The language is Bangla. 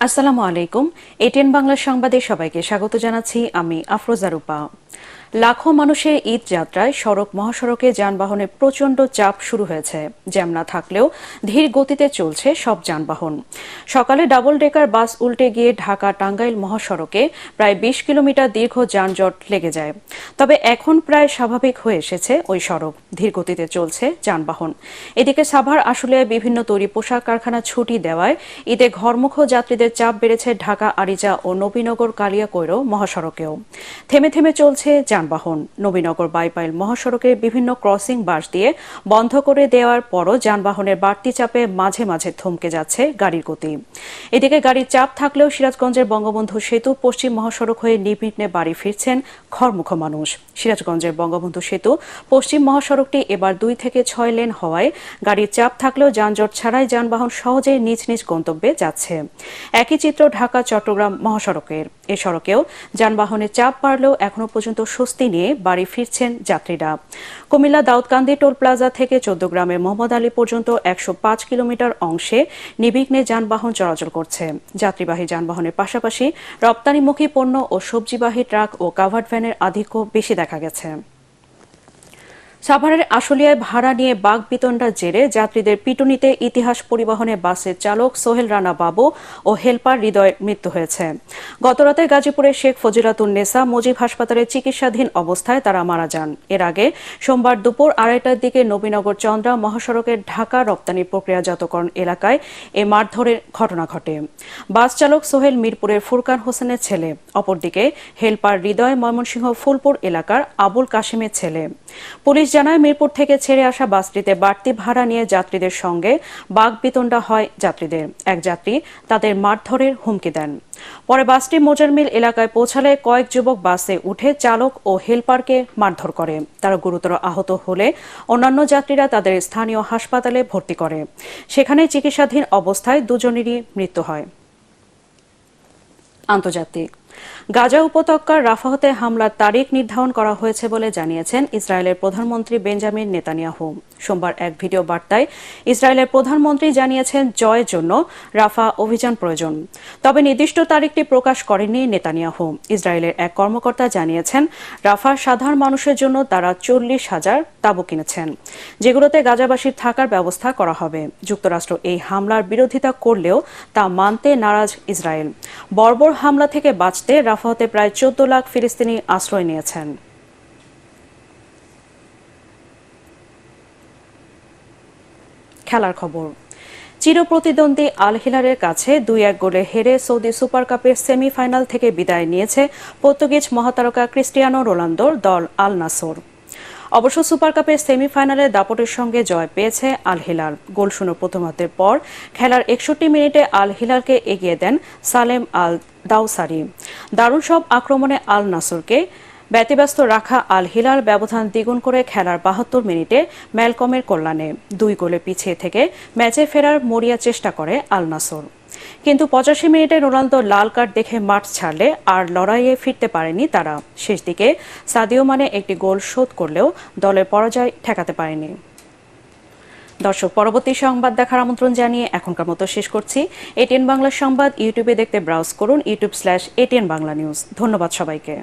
আসসালামু আলাইকুম। এটিএন বাংলা সংবাদে সবাইকে স্বাগত জানাচ্ছি আমি আফরোজা রূপা। লাখো মানুষের ঈদ যাত্রায় সড়ক মহাসড়কে যানবাহনের প্রচণ্ড চাপ শুরু হয়েছে। জ্যাম না থাকলেও ধীর গতিতে চলছে সব যানবাহন। সকালে ডাবল ডেকার বাস উল্টে গিয়ে ঢাকা টাঙ্গাইল মহাসড়কে প্রায় ২০ কিলোমিটার দীর্ঘ যানজট লেগে যায়। তবে এখন প্রায় স্বাভাবিক হয়ে এসেছে ওই সড়ক, ধীর গতিতে চলছে যানবাহন। এদিকে সাভার আশুলিয়ায় বিভিন্ন তৈরি পোশাক কারখানা ছুটি দেওয়ায় ঈদে ঘরমুখ যাত্রীদের চাপ বেড়েছে ঢাকা আরিচা ও নবীনগর কালিয়াকৈর মহাসড়কেও। থেমে থেমে চলছে যানবাহন। নবীনগর বাইপাইল মহাসড়কের বিভিন্ন ক্রসিং বাস দিয়ে বন্ধ করে দেওয়ার পরও যানবাহনের বাড়তি চাপে মাঝে মাঝে থমকে যাচ্ছে গাড়ির গতি। এদিকে গাড়ির চাপ থাকলেও সিরাজগঞ্জের বঙ্গবন্ধু সেতু পশ্চিম মহাসড়ক হয়ে নির্বিঘ্নে বাড়ি ফিরছেন ঘরমুখ মানুষ। সিরাজগঞ্জের বঙ্গবন্ধু সেতু পশ্চিম মহাসড়কটি এবার ২ থেকে ৬ লেন হওয়ায় গাড়ির চাপ থাকলেও যানজট ছাড়াই যানবাহন সহজে নিজ নিজ গন্তব্যে যাচ্ছে। একই চিত্র ঢাকা চট্টগ্রাম মহাসড়কের। এ সড়কেও যানবাহনের চাপ বাড়লেও এখনো পর্যন্ত স্বস্তি নিয়ে বাড়ি ফিরছেন যাত্রীরা। কুমিল্লা দাউদকান্দি টোল প্লাজা থেকে চৌদ্দগ্রামের মোহাম্মদ আলী পর্যন্ত ১০৫ কিলোমিটার অংশে নির্বিঘ্নে যানবাহন চলাচল করছে। যাত্রীবাহী যানবাহনের পাশাপাশি রপ্তানিমুখী পণ্য ও সবজিবাহী ট্রাক ও কাভার্ড ভ্যানের আধিক্য বেশি দেখা গেছে। সাভারের আশুলিয়ায় ভাড়া নিয়ে বাকবিতণ্ডার জেরে যাত্রীদের পিটুনিতে ইতিহাস পরিবহনে বাসের চালক সোহেল রানা বাবু ও হেলপার হৃদয়ের মৃত্যু হয়েছে। গতরাতে গাজীপুরের শেখ ফজিলাতুন্নেসা মুজিব হাসপাতালে চিকিৎসাধীন অবস্থায় তারা মারা যান। এর আগে সোমবার দুপুর ২:৩০টার দিকে নবীনগর চন্দ্রা মহাসড়কের ঢাকা রপ্তানি প্রক্রিয়াজাতকরণ এলাকায় এ মারধরের ঘটনা ঘটে। বাস চালক সোহেল মিরপুরের ফুরকান হোসেনের ছেলে, অপরদিকে হেলপার হৃদয় ময়মনসিংহ ফুলপুর এলাকার আবুল কাশিমের ছেলে। পুলিশ জানায় মিরপুর থেকে ছেড়ে আসা বাসটিতে বাড়তি ভাড়া নিয়ে যাত্রীদের সঙ্গে বাকবিতণ্ডা হয় যাত্রীদের। এক যাত্রী তাদের মারধরের হুমকি দেন। পরে বাসটি মোজারমিল এলাকায় পৌঁছালে কয়েক যুবক বাসে উঠে চালক ও হেলপারকে মারধর করে। তারা গুরুতর আহত হলে অন্যান্য যাত্রীরা তাদের স্থানীয় হাসপাতালে ভর্তি করে। সেখানে চিকিৎসাধীন অবস্থায় দুজনেরই মৃত্যু হয়। আন্তর্জাতিক গাজা উপত্যকার রাফাহতে হামলার তারিখ নির্ধারণ করা হয়েছে বলে জানিয়েছেন ইসরায়েলের প্রধানমন্ত্রী বেঞ্জামিন নেতানিয়াহু। সোমবার এক ভিডিও বার্তায় ইসরায়েলের প্রধানমন্ত্রী জানিয়েছেন জয়ের জন্য রাফা অভিযান প্রয়োজন। তবে নির্দিষ্ট তারিখটি প্রকাশ করেননি নেতানিয়াহু। ইসরায়েলের এক কর্মকর্তা জানিয়েছেন রাফার সাধারণ মানুষের জন্য তারা ৪০,০০০ তাঁবু কিনেছেন, যেগুলোতে গাজাবাসীর থাকার ব্যবস্থা করা হবে। যুক্তরাষ্ট্র এই হামলার বিরোধিতা করলেও তা মানতে নারাজ ইসরায়েল। বর্বর হামলা থেকে বাঁচতে রাফাহতে প্রায় ১৪ লাখ ফিলিস্তিনি আশ্রয় নিয়েছেন। খেলার খবর। চিরপ্রতিদ্বন্দ্বী আল হিলালের কাছে ২-১ গোলে হেরে সৌদি সুপার কাপের সেমিফাইনাল থেকে বিদায় নিয়েছে পর্তুগিজ মহাতারকা ক্রিস্টিয়ানো রোনালদোর দল আল নাসর। অবশ্য সুপার কাপের সেমিফাইনালে দাপটের সঙ্গে জয় পেয়েছে আল হিলাল। গোলশূন্য প্রথমার্ধের পর খেলার ৬১ মিনিটে আল হিলালকে এগিয়ে দেন সালেম আল দাওসারি। দারুণ সব আক্রমণে আল নাসরকে ব্যতিব্যস্ত রাখা আল হিলাল ব্যবধান দ্বিগুণ করে খেলার ৭২ মিনিটে ম্যালকমের কল্যাণে ২ গোলে পিছিয়ে থেকে ম্যাচে ফেরার মরিয়া চেষ্টা করে আল নাসর। কিন্তু ৮৫ মিনিটে রোনালদো লাল কার্ড দেখে মাঠ ছাড়লে আর লড়াইয়ে ফিরতে পারেনি তারা। শেষ দিকে সাদিও মানে একটি গোল শোধ করলেও দলের পরাজয় ঠেকাতে পারেনি। দর্শক, পরবর্তী সংবাদ দেখার আমন্ত্রণ জানিয়ে এখনকার মতো শেষ করছি। এটিএন বাংলা সংবাদ ইউটিউবে দেখতে ব্রাউজ করুন youtube/ATN বাংলা নিউজ। ধন্যবাদ সবাইকে।